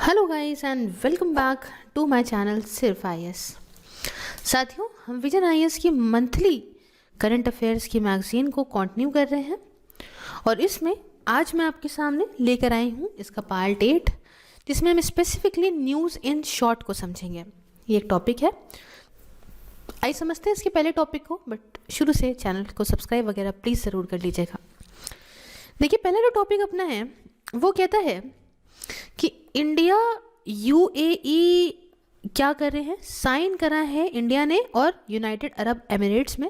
Hello guys and welcome back to my channel Sirf IAS. साथियों, हम Vision IAS की monthly current affairs की magazine को कंटिन्यू कर रहे हैं और इसमें आज मैं आपके सामने लेकर आई हूँ इसका पार्ट 8, जिसमें हम स्पेसिफिकली न्यूज़ इन शॉर्ट को समझेंगे। ये एक टॉपिक है, आइए समझते हैं इसके पहले टॉपिक को, बट शुरू से चैनल को सब्सक्राइब वगैरह प्लीज़ ज़रूर कर लीजिएगा। देखिए, पहला जो टॉपिक अपना है वो कहता है कि इंडिया यूएई क्या कर रहे हैं, साइन करा है इंडिया ने और यूनाइटेड अरब एमिरेट्स में,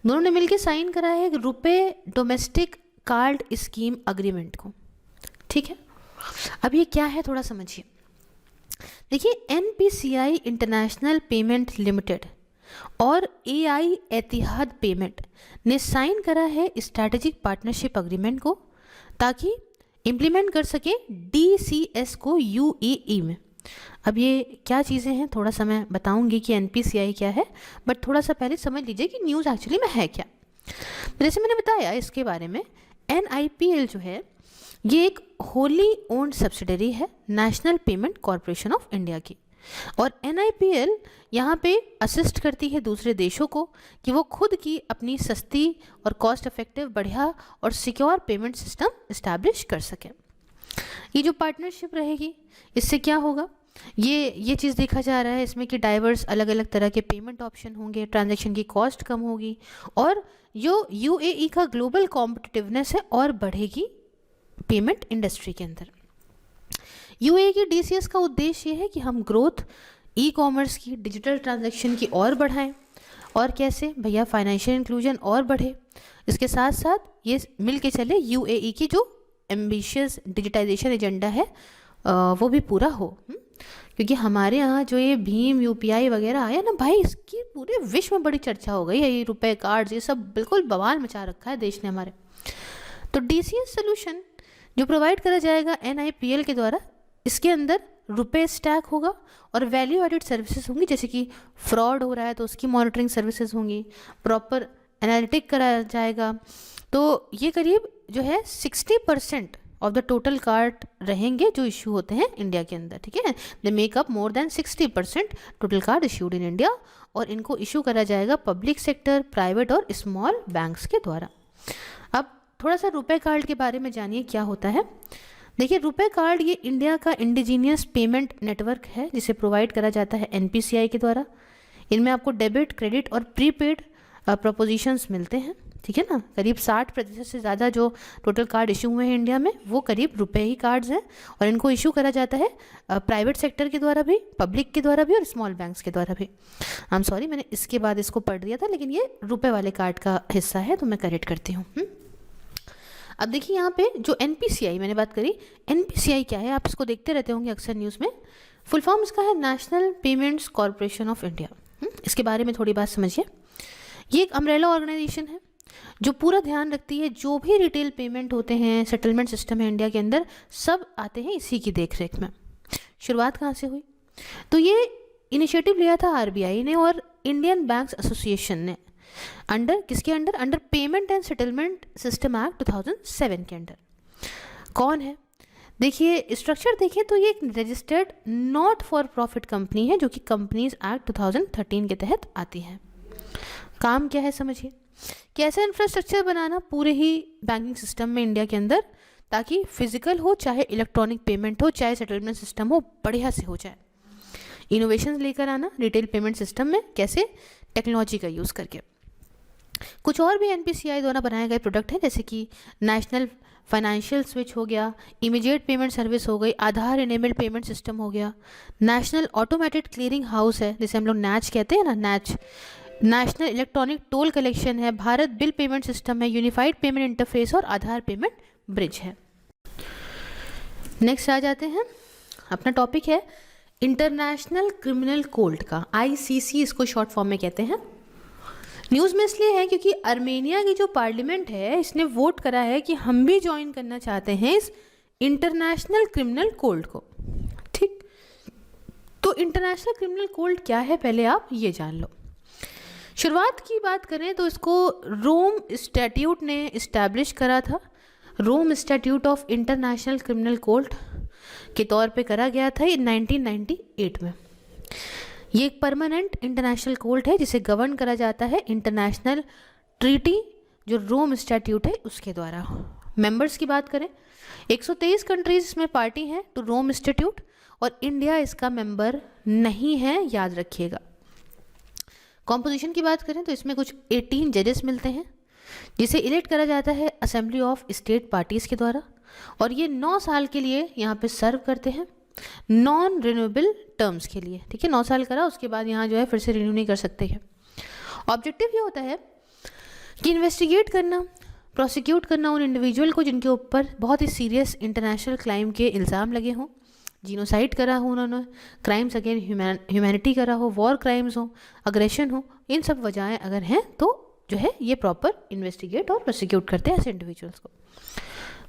दोनों ने मिलकर साइन करा है रुपए डोमेस्टिक कार्ड स्कीम अग्रीमेंट को। ठीक है, अब ये क्या है थोड़ा समझिए। देखिए, एनपीसीआई इंटरनेशनल पेमेंट लिमिटेड और एआई एतिहाद पेमेंट ने साइन करा है स्ट्रैटेजिक पार्टनरशिप अग्रीमेंट को, ताकि इम्प्लीमेंट कर सके डीसीएस को यूएई में। अब ये क्या चीज़ें हैं थोड़ा सा मैं बताऊंगी कि एनपीसीआई क्या है, बट थोड़ा सा पहले समझ लीजिए कि न्यूज़ एक्चुअली में है क्या। जैसे मैंने बताया इसके बारे में, एनआईपीएल जो है ये एक होली ओन्ड सब्सिडरी है national payment corporation of India की, और एनआईपीएल यहाँ पे असिस्ट करती है दूसरे देशों को कि वो खुद की अपनी सस्ती और कॉस्ट इफेक्टिव, बढ़िया और सिक्योर पेमेंट सिस्टम इस्टेब्लिश कर सकें। ये जो पार्टनरशिप रहेगी इससे क्या होगा, ये चीज़ देखा जा रहा है इसमें कि डाइवर्स अलग अलग तरह के पेमेंट ऑप्शन होंगे, ट्रांजैक्शन की कॉस्ट कम होगी और जो यूएई का ग्लोबल कॉम्पिटिटिवनेस है और बढ़ेगी पेमेंट इंडस्ट्री के अंदर। यूएई की डीसीएस का उद्देश्य ये है कि हम ग्रोथ, ई कॉमर्स की, डिजिटल ट्रांजैक्शन की और बढ़ाएं, और कैसे भैया, फाइनेंशियल इंक्लूजन और बढ़े। इसके साथ साथ ये मिल के चले यूएई की जो एम्बिशियस डिजिटाइजेशन एजेंडा है वो भी पूरा हो। क्योंकि हमारे यहाँ जो ये भीम यूपीआई वगैरह आया ना भाई, इसकी पूरे विश्व में बड़ी चर्चा हो गई है। ये रुपए कार्ड्स, ये सब बिल्कुल बवाल मचा रखा है देश ने हमारे। तो डीसीएस सोल्यूशन जो प्रोवाइड करा जाएगा एनआईपीएल के द्वारा, इसके अंदर रुपए स्टैक होगा और वैल्यू एडेड सर्विसेज होंगी, जैसे कि फ्रॉड हो रहा है तो उसकी मॉनिटरिंग सर्विसेज होंगी, प्रॉपर एनालिटिक कराया जाएगा। तो ये करीब जो है 60% ऑफ द टोटल कार्ड रहेंगे जो इशू होते हैं इंडिया के अंदर। ठीक है, they make up more than 60% total card issued in India, और इनको इशू करा जाएगा पब्लिक सेक्टर, प्राइवेट और स्मॉल बैंक्स के द्वारा। अब थोड़ा सा रुपए कार्ड के बारे में जानिए क्या होता है। देखिए, रुपए कार्ड ये इंडिया का इंडिजीनियस पेमेंट नेटवर्क है जिसे प्रोवाइड करा जाता है एनपीसीआई के द्वारा। इनमें आपको डेबिट, क्रेडिट और प्रीपेड प्रोपोजिशंस मिलते हैं। ठीक है ना, करीब 60% से ज़्यादा जो टोटल कार्ड इशू हुए हैं इंडिया में वो करीब रुपए ही कार्ड्स हैं, और इनको इशू करा जाता है प्राइवेट सेक्टर के द्वारा भी, पब्लिक के द्वारा भी और स्मॉल बैंक्स के द्वारा भी। आई एम सॉरी, मैंने इसके बाद इसको पढ़ दिया था, लेकिन ये रुपए वाले कार्ड का हिस्सा है तो मैं करेक्ट करती हूँ। अब देखिए, यहाँ पे जो एनपीसीआई मैंने बात करी, एनपीसीआई क्या है, आप इसको देखते रहते होंगे अक्सर न्यूज़ में। फुल फॉर्म इसका है national payments corporation of India. इसके बारे में थोड़ी बात समझिए। ये एक अम्ब्रेला ऑर्गेनाइजेशन है जो पूरा ध्यान रखती है जो भी रिटेल पेमेंट होते हैं, सेटलमेंट सिस्टम है इंडिया के अंदर, सब आते हैं इसी की देखरेख में। शुरुआत कहाँ से हुई, तो ये इनिशिएटिव लिया था आरबीआई ने और इंडियन बैंक्स एसोसिएशन ने, अंडर किसके under, under payment and settlement system act 2007 के अंडर। कौन है, देखिए स्ट्रक्चर देखिए तो ये एक registered not for profit company है जो कि कंपनीज एक्ट 2013 के तहत आती है। काम क्या है समझिए, कैसे इंफ्रास्ट्रक्चर बनाना पूरे ही बैंकिंग सिस्टम में इंडिया के अंदर, ताकि फिजिकल हो चाहे इलेक्ट्रॉनिक पेमेंट हो चाहे सेटलमेंट सिस्टम हो, बढ़िया से हो जाए। इनोवेशन लेकर आना रिटेल पेमेंट सिस्टम में, कैसे, टेक्नोलॉजी का यूज़ करके। कुछ और भी एनपीसीआई द्वारा बनाए गए प्रोडक्ट हैं, जैसे कि नेशनल फाइनेंशियल स्विच हो गया, इमीडिएट पेमेंट सर्विस हो गई, आधार इनेबल्ड पेमेंट सिस्टम हो गया, नेशनल ऑटोमेटेड क्लियरिंग हाउस है जिसे हम लोग नैच कहते हैं ना, नैच, नेशनल इलेक्ट्रॉनिक टोल कलेक्शन है, भारत बिल पेमेंट सिस्टम है, यूनिफाइड पेमेंट इंटरफेस और आधार पेमेंट ब्रिज है। नेक्स्ट आ जाते हैं, अपना टॉपिक है इंटरनेशनल क्रिमिनल कोर्ट का, आईसीसी इसको शॉर्ट फॉर्म में कहते हैं। न्यूज़ में इसलिए है क्योंकि आर्मेनिया की जो पार्लियामेंट है इसने वोट करा है कि हम भी ज्वाइन करना चाहते हैं इस इंटरनेशनल क्रिमिनल कोर्ट को। ठीक, तो इंटरनेशनल क्रिमिनल कोर्ट क्या है पहले आप ये जान लो। शुरुआत की बात करें तो इसको रोम स्टैट्यूट ने इस्टेब्लिश करा था, Rome statute of international criminal court के तौर पे करा गया था इन 1998 में। ये एक परमानेंट इंटरनेशनल कोर्ट है जिसे गवर्न करा जाता है इंटरनेशनल ट्रीटी जो रोम स्टैट्यूट है उसके द्वारा। मेंबर्स की बात करें 123 कंट्रीज इसमें पार्टी हैं टू रोम इंस्टीट्यूट और इंडिया इसका मेंबर नहीं है, याद रखिएगा। कॉम्पोजिशन की बात करें तो इसमें कुछ 18 जजेस मिलते हैं जिसे इलेक्ट करा जाता है असेंबली ऑफ स्टेट पार्टीज़ के द्वारा और ये 9 साल के लिए यहाँ पे सर्व करते हैं नॉन रिन्यूएबल टर्म्स के लिए। ठीक है, 9 साल करा, उसके बाद यहाँ जो है फिर से रिन्यू नहीं कर सकते हैं। ऑब्जेक्टिव ये होता है कि इन्वेस्टिगेट करना, प्रोसिक्यूट करना उन इंडिविजुअल को जिनके ऊपर बहुत ही सीरियस इंटरनेशनल क्राइम के इल्ज़ाम लगे हों, जीनोसाइड करा हो उन्होंने, क्राइम्स अगेंस्ट ह्यूमैनिटी करा हो, वॉर क्राइम्स हो, अग्रेशन हो, इन सब वजहें अगर हैं तो जो है ये प्रॉपर इन्वेस्टिगेट और प्रोसिक्यूट करते हैं ऐसे इंडिविजुअल्स को।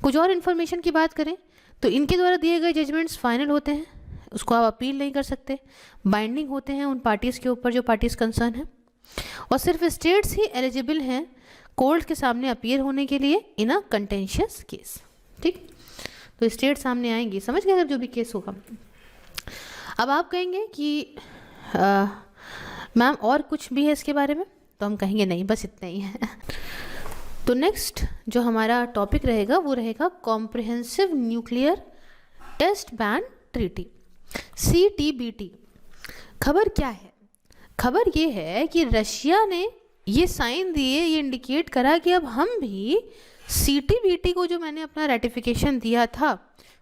कुछ और इन्फॉर्मेशन की बात करें तो इनके द्वारा दिए गए जजमेंट्स फाइनल होते हैं, उसको आप अपील नहीं कर सकते, बाइंडिंग होते हैं उन पार्टीज़ के ऊपर जो पार्टीज़ कंसर्न हैं और सिर्फ स्टेट्स ही एलिजिबल हैं कोर्ट के सामने अपीयर होने के लिए इन अ कंटेंशियस केस। ठीक, तो स्टेट सामने आएंगी, समझ गए, अगर जो भी केस होगा। अब आप कहेंगे कि मैम और कुछ भी है इसके बारे में, तो हम कहेंगे नहीं, बस इतना ही है। तो नेक्स्ट जो हमारा टॉपिक रहेगा वो रहेगा comprehensive nuclear test ban treaty, CTBT। खबर क्या है? खबर ये है कि रशिया ने ये साइन दिए, ये इंडिकेट करा कि अब हम भी CTBT को जो मैंने अपना रेटिफिकेशन दिया था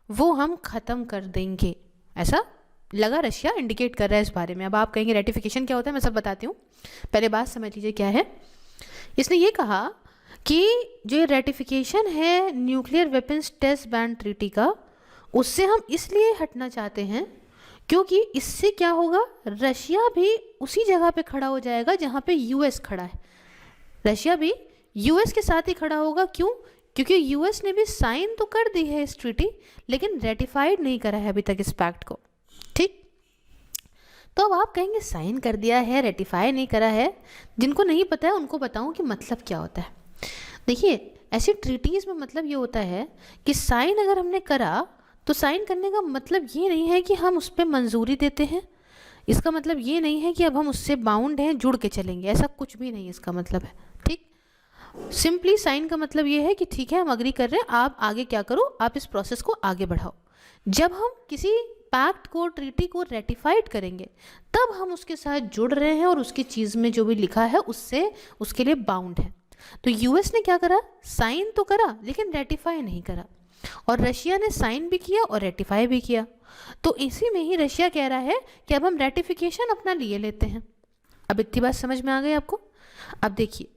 वो हम ख़त्म कर देंगे, ऐसा लगा रशिया इंडिकेट कर रहा है इस बारे में। अब आप कहेंगे रेटिफिकेशन क्या होता है, मैं सब बताती हूँ, पहले बात समझ लीजिए क्या है। इसने ये कहा कि जो ये रेटिफिकेशन है nuclear weapons test ban treaty का, उससे हम इसलिए हटना चाहते हैं क्योंकि इससे क्या होगा, रशिया भी उसी जगह पे खड़ा हो जाएगा जहाँ पे US खड़ा है। रशिया भी US के साथ ही खड़ा होगा। क्यों? क्योंकि US ने भी साइन तो कर दी है इस ट्रीटी लेकिन रेटिफाइड नहीं करा है अभी तक इस पैक्ट को। ठीक, तो अब आप कहेंगे साइन कर दिया है, रेटिफाई नहीं करा है, जिनको नहीं पता है उनको बताऊं कि मतलब क्या होता है। देखिए, ऐसी ट्रीटीज़ में मतलब ये होता है कि साइन अगर हमने करा तो साइन करने का मतलब ये नहीं है कि हम उस पर मंजूरी देते हैं, इसका मतलब ये नहीं है कि अब हम उससे बाउंड हैं, जुड़ के चलेंगे, ऐसा कुछ भी नहीं इसका मतलब है। ठीक, सिंपली साइन का मतलब ये है कि ठीक है हम अग्री कर रहे हैं, आप आगे क्या करो, आप इस प्रोसेस को आगे बढ़ाओ। जब हम किसी पैक्ट को, ट्रीटी को रेटिफाइड करेंगे तब हम उसके साथ जुड़ रहे हैं और उसकी चीज़ में जो भी लिखा है उससे उसके लिए बाउंड है। तो US ने क्या करा, साइन तो करा लेकिन रेटिफाई नहीं करा, और रशिया ने साइन भी किया और रेटिफाई भी किया। तो इसी में ही रशिया कह रहा है कि अब हम रेटिफिकेशन अपना लिए लेते हैं। अब इतनी बात समझ में आ गई आपको? अब देखिए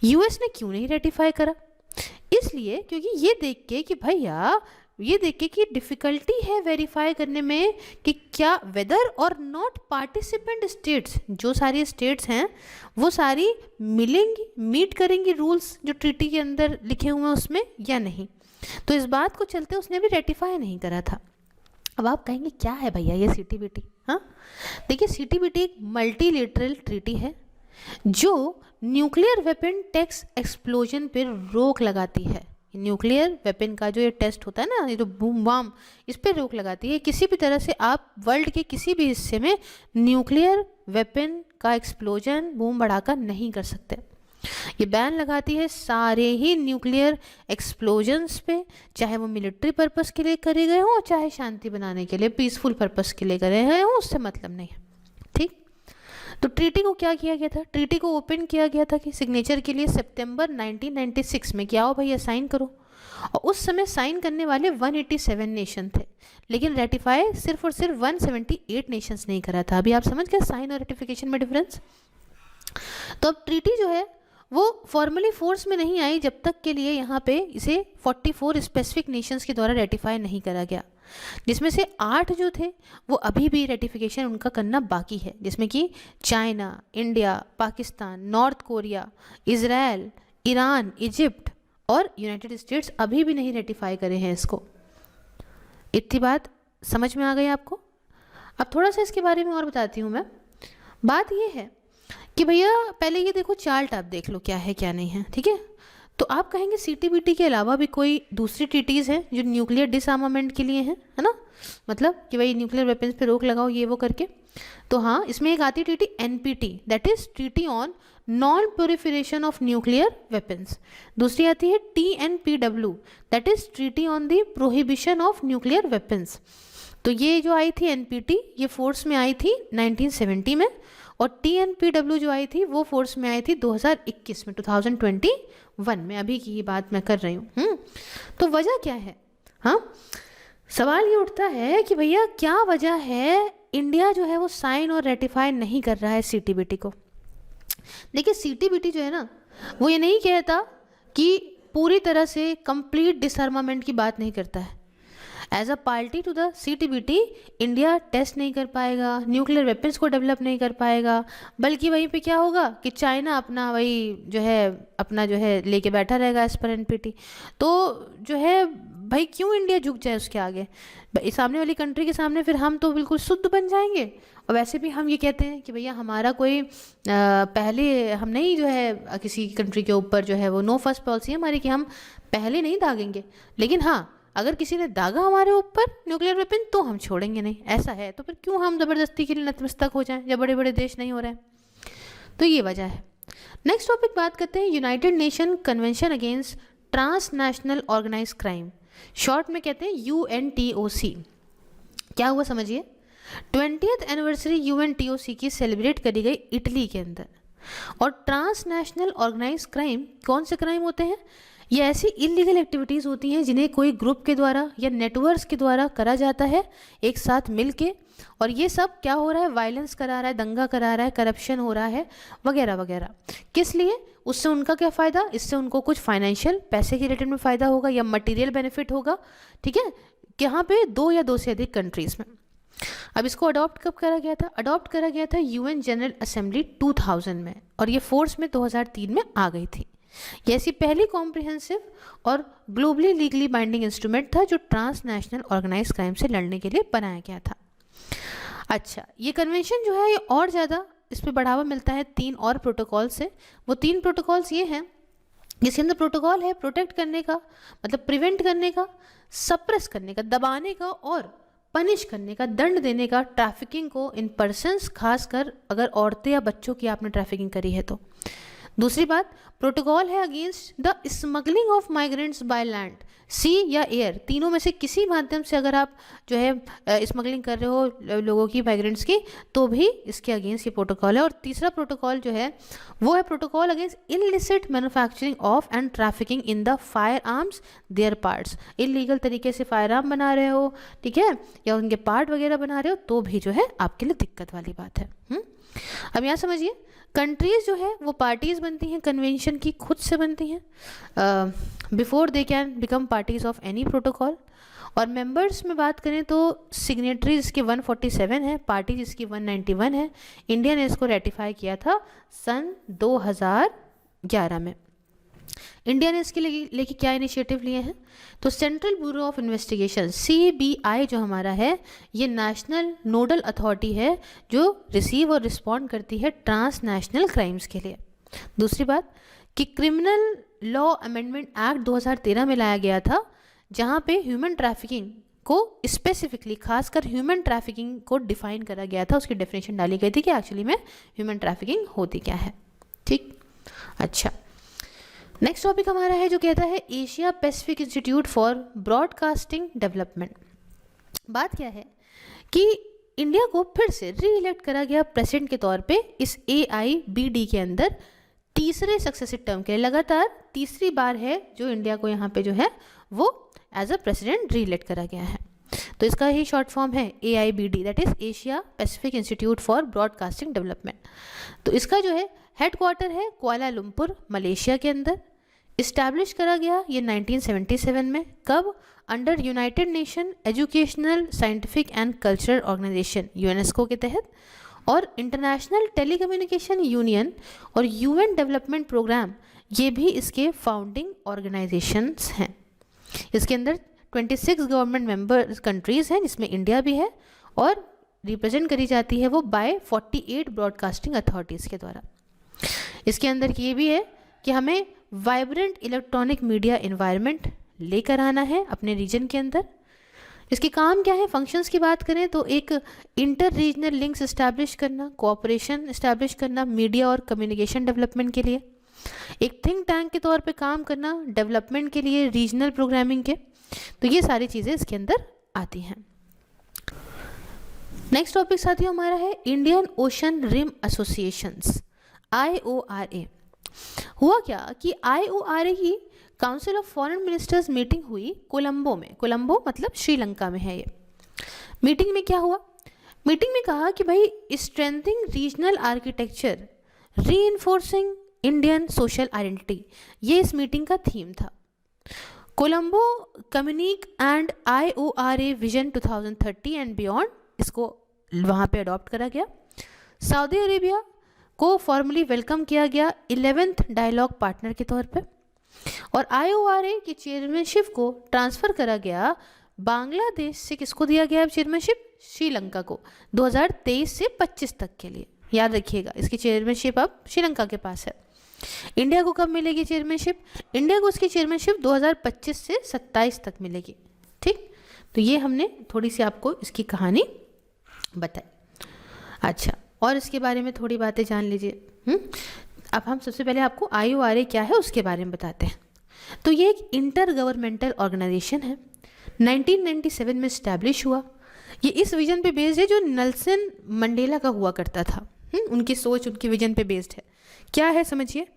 US ने क्यों नहीं रेटिफाई करा, इसलिए क्योंकि ये देख के कि भैया, ये देख के कि डिफ़िकल्टी है वेरीफाई करने में कि क्या वेदर और नॉट पार्टिसिपेंट स्टेट्स, जो सारी स्टेट्स हैं वो सारी मिलेंगी, मीट करेंगी रूल्स जो ट्रीटी के अंदर लिखे हुए हैं उसमें या नहीं। तो इस बात को चलते उसने भी रेटिफाई नहीं करा था। अब आप कहेंगे क्या है भैया ये CTBT? हाँ, देखिए CTBT एक मल्टीलेटरल ट्रीटी है जो न्यूक्लियर वेपन टेस्ट एक्सप्लोजन पर रोक लगाती है। न्यूक्लियर वेपन का जो ये टेस्ट होता है ना, ये जो बूम बम, इस पर रोक लगाती है। किसी भी तरह से आप वर्ल्ड के किसी भी हिस्से में न्यूक्लियर वेपन का एक्सप्लोजन, बूम बढ़ाकर नहीं कर सकते। ये बैन लगाती है सारे ही न्यूक्लियर एक्सप्लोजन्स पे, चाहे वो मिलिट्री पर्पस के लिए करे गए हों, चाहे शांति बनाने के लिए, पीसफुल पर्पस के लिए करे गए हों, उससे मतलब नहीं है। ठीक, तो ट्रीटी को क्या किया गया था, ट्रीटी को ओपन किया गया था कि सिग्नेचर के लिए सितंबर 1996 में, क्या हो भैया साइन करो। और उस समय साइन करने वाले 187 नेशन थे, लेकिन रेटिफाई सिर्फ और सिर्फ 178 नेशंस नहीं करा था। अभी आप समझ गए साइन और रेटिफिकेशन में डिफरेंस। तो अब ट्रीटी जो है वो फॉर्मली फोर्स में नहीं आई जब तक के लिए यहाँ पे इसे 44 स्पेसिफिक नेशंस के द्वारा रेटिफाई नहीं करा गया, जिसमें से 8 जो थे वो अभी भी रेटिफिकेशन उनका करना बाकी है, जिसमें कि China, India, Pakistan, north Korea, Israel, Iran, Egypt और यूनाइटेड स्टेट्स अभी भी नहीं रेटिफाई करे हैं इसको। इतनी बात समझ में आ गई आपको? अब थोड़ा सा इसके बारे में और बताती हूँ मैं। बात ये है कि भैया पहले ये देखो चार्ट, आप देख लो क्या है क्या नहीं है। ठीक है, तो आप कहेंगे CTBT के अलावा भी कोई दूसरी ट्रीटीज़ हैं जो न्यूक्लियर डिसआर्मामेंट के लिए हैं, है ना, मतलब कि भाई न्यूक्लियर वेपन्स पे रोक लगाओ ये वो करके। तो हाँ, इसमें एक आती treaty NPT, that is treaty on non proliferation of nuclear weapons. दूसरी आती है TNPW, that is treaty on the prohibition of nuclear weapons. तो ये जो आई थी NPT, ये फोर्स में आई थी 1970 में, और TNPW जो आई थी वो फोर्स में आई थी 2021 में, 2021 में, अभी की ये बात मैं कर रही हूँ। तो वजह क्या है? हाँ, सवाल ये उठता है कि भैया क्या वजह है इंडिया जो है वो साइन और रेटिफाई नहीं कर रहा है CTBT को। देखिए CTBT जो है ना, वो ये नहीं कहता कि पूरी तरह से कंप्लीट डिसआर्मामेंट की बात नहीं करता है। As a party to the CTBT India test नहीं कर पाएगा, न्यूक्लियर वेपन्स को डेवलप नहीं कर पाएगा, बल्कि वहीं पे क्या होगा कि चाइना अपना वही जो है अपना जो है लेके बैठा रहेगा एज पर NPT। तो जो है भाई क्यों इंडिया झुक जाए उसके आगे, सामने वाली कंट्री के सामने, फिर हम तो बिल्कुल शुद्ध बन जाएंगे। और वैसे भी हम ये कहते हैं कि भैया हमारा कोई पहले हम नहीं जो है किसी कंट्री के ऊपर जो है वो नो फर्स्ट पॉलिसी है हमारी कि हम पहले नहीं दागेंगे, लेकिन हाँ अगर किसी ने दागा हमारे ऊपर न्यूक्लियर वेपन तो हम छोड़ेंगे नहीं, ऐसा है। तो फिर क्यों हम ज़बरदस्ती के लिए नतमस्तक हो जाएं जब बड़े बड़े देश नहीं हो रहे हैं? तो ये वजह है। नेक्स्ट टॉपिक बात करते हैं united nation convention against transnational organise crime, short में कहते हैं UNTOC। क्या हुआ समझिए, 20th एनिवर्सरी UNTOC की सेलिब्रेट करी गई इटली के अंदर। और ट्रांसनेशनल ऑर्गेनाइज क्राइम कौन से क्राइम होते हैं? ये ऐसी इलीगल एक्टिविटीज़ होती हैं जिन्हें कोई ग्रुप के द्वारा या नेटवर्क्स के द्वारा करा जाता है एक साथ मिल के, और ये सब क्या हो रहा है, वायलेंस करा रहा है, दंगा करा रहा है, करप्शन हो रहा है वगैरह वगैरह। किस लिए? उससे उनका क्या फ़ायदा? इससे उनको कुछ फाइनेंशियल पैसे के रिलेटेड में फ़ायदा होगा या मटीरियल बेनिफिट होगा, ठीक है, यहाँ पे 2 या 2 से अधिक कंट्रीज़ में। अब इसको अडॉप्ट कब करा गया था? अडॉप्ट करा गया था UN जनरल असेंबली 2000 में, और ये फोर्स में 2003 में आ गई थी। ये ऐसी पहली कॉम्प्रिहेंसिव और ग्लोबली लीगली बाइंडिंग इंस्ट्रूमेंट था जो ट्रांसनेशनल ऑर्गेनाइज क्राइम से लड़ने के लिए बनाया गया था। अच्छा, ये कन्वेंशन जो है ये और ज़्यादा इस पर बढ़ावा मिलता है 3 और प्रोटोकॉल से। वो 3 प्रोटोकॉल्स ये हैं, इसके अंदर प्रोटोकॉल है प्रोटेक्ट करने का, मतलब प्रिवेंट करने का, सप्रेस करने का, दबाने का, और पनिश करने का, दंड देने का ट्रैफिकिंग को इन पर्सन्स, खासकर अगर औरतें या बच्चों की आपने ट्रैफिकिंग करी है तो। दूसरी बात, प्रोटोकॉल है against the smuggling of migrants by land, sea या एयर, तीनों में से किसी माध्यम से अगर आप जो है स्मगलिंग कर रहे हो लोगों की, माइग्रेंट्स की, तो भी इसके अगेंस्ट ये प्रोटोकॉल है। और तीसरा प्रोटोकॉल जो है वो है protocol against illicit manufacturing of and trafficking in the fire arms there parts. Illegal तरीके से फायर आर्म बना रहे हो, ठीक है, या उनके पार्ट वगैरह बना रहे हो, तो भी जो है आपके लिए दिक्कत वाली बात है। अब यहाँ समझिए, कंट्रीज़ जो है वो पार्टीज़ बनती हैं कन्वेंशन की, खुद से बनती हैं before they can become parties of any protocol. और मेंबर्स में बात करें तो सिग्नेटरीज इसके 147 है, पार्टीज इसकी 191 है। इंडिया ने इसको रेटिफाई किया था सन 2011 में। इंडिया ने इसके लेके क्या इनिशिएटिव लिए हैं? तो central bureau of investigation CBI जो हमारा है, ये नेशनल नोडल अथॉरिटी है जो रिसीव और रिस्पॉन्ड करती है ट्रांसनेशनल क्राइम्स के लिए। दूसरी बात कि क्रिमिनल लॉ अमेंडमेंट एक्ट 2013 में लाया गया था, जहाँ पे ह्यूमन ट्रैफिकिंग को स्पेसिफिकली, खासकर ह्यूमन ट्रैफिकिंग को डिफाइन करा गया था, उसकी डेफिनेशन डाली गई थी कि एक्चुअली में ह्यूमन ट्रैफिकिंग होती क्या है। ठीक, अच्छा, नेक्स्ट टॉपिक हमारा है जो कहता है Asia Pacific institute for broadcasting development. बात क्या है कि इंडिया को फिर से री इलेक्ट करा गया प्रेसिडेंट के तौर पे इस AIBD के अंदर तीसरे सक्सेसिव टर्म के लिए। लगातार तीसरी बार है जो इंडिया को यहाँ पे जो है वो एज अ प्रेसिडेंट री इलेक्ट करा गया है। तो इसका ही शॉर्ट फॉर्म है AIBD, that is Asia Pacific institute for broadcasting development. तो इसका जो है हेडक्वार्टर है कुआलालंपुर, मलेशिया के अंदर। इस्टेब्लिश करा गया ये 1977 में। कब? Under united nation educational, scientific and cultural organisation UNESCO के तहत, और इंटरनेशनल टेलीकम्युनिकेशन यूनियन और UN डेवलपमेंट प्रोग्राम, ये भी इसके फाउंडिंग ऑर्गेनाइजेशंस हैं। इसके अंदर 26 गवर्नमेंट मेंबर कंट्रीज़ हैं जिसमें इंडिया भी है, और रिप्रेजेंट करी जाती है वो बाय 48 ब्रॉडकास्टिंग अथॉरिटीज़ के द्वारा। इसके अंदर ये भी है कि हमें वाइब्रेंट इलेक्ट्रॉनिक मीडिया एनवायरनमेंट लेकर आना है अपने रीजन के अंदर। इसके काम क्या है, फंक्शंस की बात करें तो एक इंटर रीजनल लिंक्स इस्टेब्लिश करना, कोऑपरेशन इस्टेब्लिश करना मीडिया और कम्युनिकेशन डेवलपमेंट के लिए, एक थिंक टैंक के तौर पे काम करना डेवलपमेंट के लिए रीजनल प्रोग्रामिंग के। तो ये सारी चीज़ें इसके अंदर आती हैं। नेक्स्ट टॉपिक साथियों हमारा है Indian ocean rim associations, IORA। हुआ क्या कि IORA की council of foreign ministers meeting हुई कोलंबो में। कोलंबो मतलब श्रीलंका में है ये। मीटिंग में क्या हुआ, मीटिंग में कहा कि भाई strengthening regional architecture, reinforcing Indian social identity, ये इस मीटिंग का थीम था। Colombo communique and IORA vision 2030 and beyond, इसको वहाँ पे अडॉप्ट करा गया। सऊदी अरेबिया को फॉर्मली वेलकम किया गया 11th डायलॉग पार्टनर के तौर पे, और IORA की चेयरमैनशिप को ट्रांसफ़र करा गया बांग्लादेश से। किसको दिया गया अब चेयरमैनशिप, श्रीलंका को 2023 से 25 तक के लिए। याद रखिएगा इसकी चेयरमैनशिप अब श्रीलंका के पास है। इंडिया को कब मिलेगी चेयरमैनशिप, इंडिया को इसकी चेयरमैनशिप 2025 से 27 तक मिलेगी। ठीक, तो ये हमने थोड़ी सी आपको इसकी कहानी बताई। अच्छा, और इसके बारे में थोड़ी बातें जान लीजिए। अब हम सबसे पहले आपको IORA क्या है उसके बारे में बताते हैं। तो ये एक इंटर गवर्नमेंटल ऑर्गेनाइजेशन है, 1997 में इस्टेब्लिश हुआ। ये इस विजन पे बेस्ड है जो नेल्सन मंडेला का हुआ करता था। उनकी सोच, उनकी विजन पे बेस्ड है। क्या है समझिए,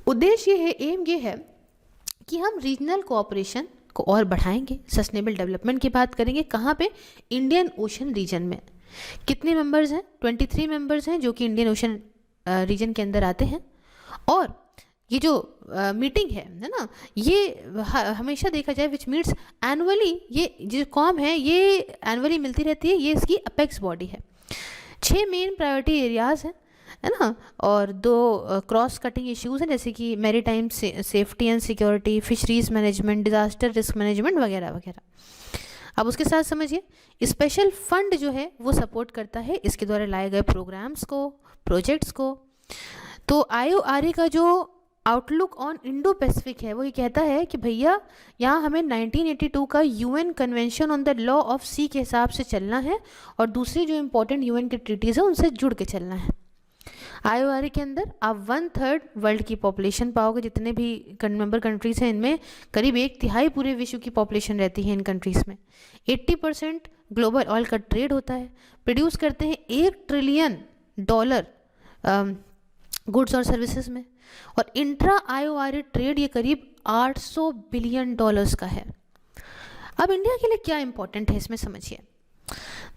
उद्देश्य ये है, एम ये है कि हम रीजनल कोऑपरेशन को और बढ़ाएंगे, सस्टेनेबल डेवलपमेंट की बात करेंगे। कहाँ पे, इंडियन ओशन रीजन में। कितने मेंबर्स हैं, 23 मेंबर्स हैं जो कि इंडियन ओशन रीजन के अंदर आते हैं। और ये जो मीटिंग है ना, ये हमेशा देखा जाए विच मीट्स एनुअली, ये जो कॉम है ये एनुअली मिलती रहती है। ये इसकी अपेक्स बॉडी है। 6 मेन प्रायोरिटी एरियाज़ हैं, है ना, और 2 क्रॉस कटिंग इश्यूज़ हैं जैसे कि maritime safety and security, fisheries management, disaster risk management वगैरह वगैरह। अब उसके साथ समझिए स्पेशल फंड जो है वो सपोर्ट करता है इसके द्वारा लाए गए प्रोग्राम्स को, प्रोजेक्ट्स को। तो IORA का जो आउटलुक ऑन इंडो पैसिफिक है वो ये कहता है कि भैया यहाँ हमें 1982 का UN convention on the law of sea के हिसाब से चलना है, और दूसरी जो इम्पोर्टेंट UN की ट्रीटीज़ है उनसे जुड़ के चलना है। IORA के अंदर आप 1/3 वर्ल्ड की पॉपुलेशन पाओगे। जितने भी मेंबर कंट्रीज़ हैं इनमें करीब 1/3 पूरे विश्व की पॉपुलेशन रहती है इन कंट्रीज़ में। 80% ग्लोबल ऑयल का ट्रेड होता है। प्रोड्यूस करते हैं $1 ट्रिलियन गुड्स और सर्विसेज में, और इंट्रा IORA ट्रेड ये करीब $800 बिलियन का है। अब इंडिया के लिए क्या इंपॉर्टेंट है इसमें समझिए।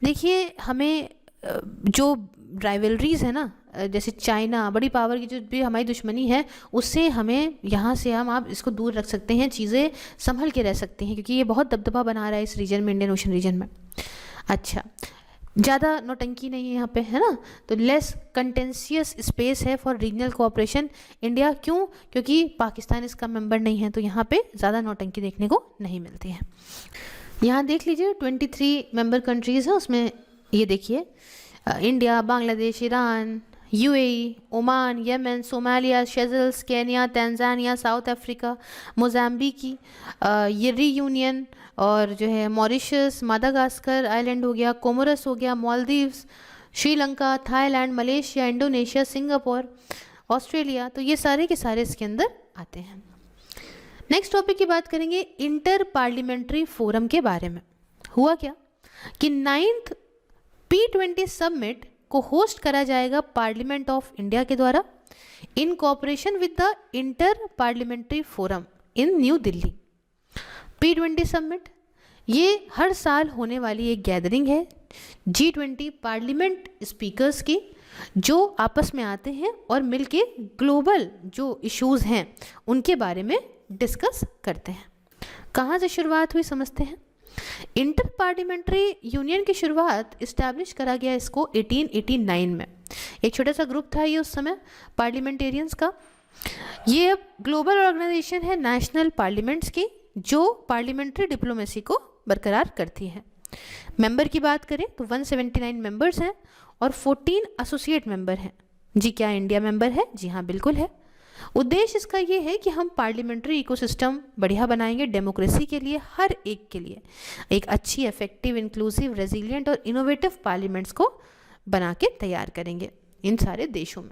देखिए हमें जो राइवलरीज है ना, जैसे चाइना बड़ी पावर की जो भी हमारी दुश्मनी है, उससे हमें यहाँ से हम आप इसको दूर रख सकते हैं, चीज़ें संभल के रह सकते हैं, क्योंकि ये बहुत दबदबा बना रहा है इस रीजन में, इंडियन ओशन रीजन में। अच्छा, ज़्यादा नौटंकी नहीं है यहाँ पे, है ना, तो लेस कंटेंशियस स्पेस है फॉर रीजनल कोऑपरेशन इंडिया। क्यों, क्योंकि पाकिस्तान इसका मेंबर नहीं है, तो यहाँ पे ज़्यादा नौटंकी देखने को नहीं मिलती है। यहाँ देख लीजिए 23 मेंबर कंट्रीज़ हैं, उसमें ये देखिए India, Bangladesh, Iran, UAE, Oman, Yemen, Somalia, Seychelles, Kenya, Tanzania, South Africa, Mozambique, ये रीयूनियन, और जो है मॉरिशस, मादागास्कर आइलैंड हो गया, कोमोरस हो गया, Maldives, Sri Lanka, Thailand, Malaysia, Indonesia, Singapore, Australia. तो ये सारे के सारे इसके अंदर आते हैं। नेक्स्ट टॉपिक की बात करेंगे इंटर पार्लियामेंट्री फोरम के बारे में। हुआ क्या कि 9th P20 समिट को होस्ट करा जाएगा पार्लियामेंट ऑफ इंडिया के द्वारा in cooperation with the inter parliamentary forum in New Delhi. P20 summit ये हर साल होने वाली एक गैदरिंग है G20 पार्लियामेंट स्पीकर्स की, जो आपस में आते हैं और मिलके ग्लोबल जो इश्यूज़ हैं उनके बारे में डिस्कस करते हैं। कहाँ से शुरुआत हुई समझते हैं। इंटर पार्लियामेंट्री यूनियन की शुरुआत इस्टेब्लिश करा गया इसको 1889 में। एक छोटा सा ग्रुप था ये उस समय पार्लियामेंटेरियंस का। ये अब ग्लोबल ऑर्गेनाइजेशन है नेशनल पार्लियामेंट्स की, जो पार्लियामेंट्री डिप्लोमेसी को बरकरार करती है। मेंबर की बात करें तो 179 मेंबर्स हैं और 14 एसोसिएट मेंबर हैं। जी क्या इंडिया मेंबर है? जी हाँ बिल्कुल है। उद्देश्य इसका ये है कि हम पार्लियामेंट्री इकोसिस्टम बढ़िया बनाएंगे डेमोक्रेसी के लिए, हर एक के लिए एक अच्छी, इफेक्टिव, इंक्लूसिव, रेजिलिएंट और इनोवेटिव पार्लियामेंट्स को बना के तैयार करेंगे इन सारे देशों में।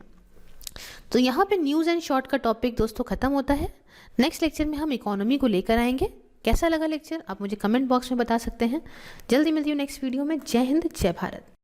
तो यहाँ पे न्यूज़ एंड शॉर्ट का टॉपिक दोस्तों ख़त्म होता है। नेक्स्ट लेक्चर में हम इकोनॉमी को लेकर आएंगे। कैसा लगा लेक्चर आप मुझे कमेंट बॉक्स में बता सकते हैं। जल्दी मिलती हूँ नेक्स्ट वीडियो में। जय हिंद, जय भारत।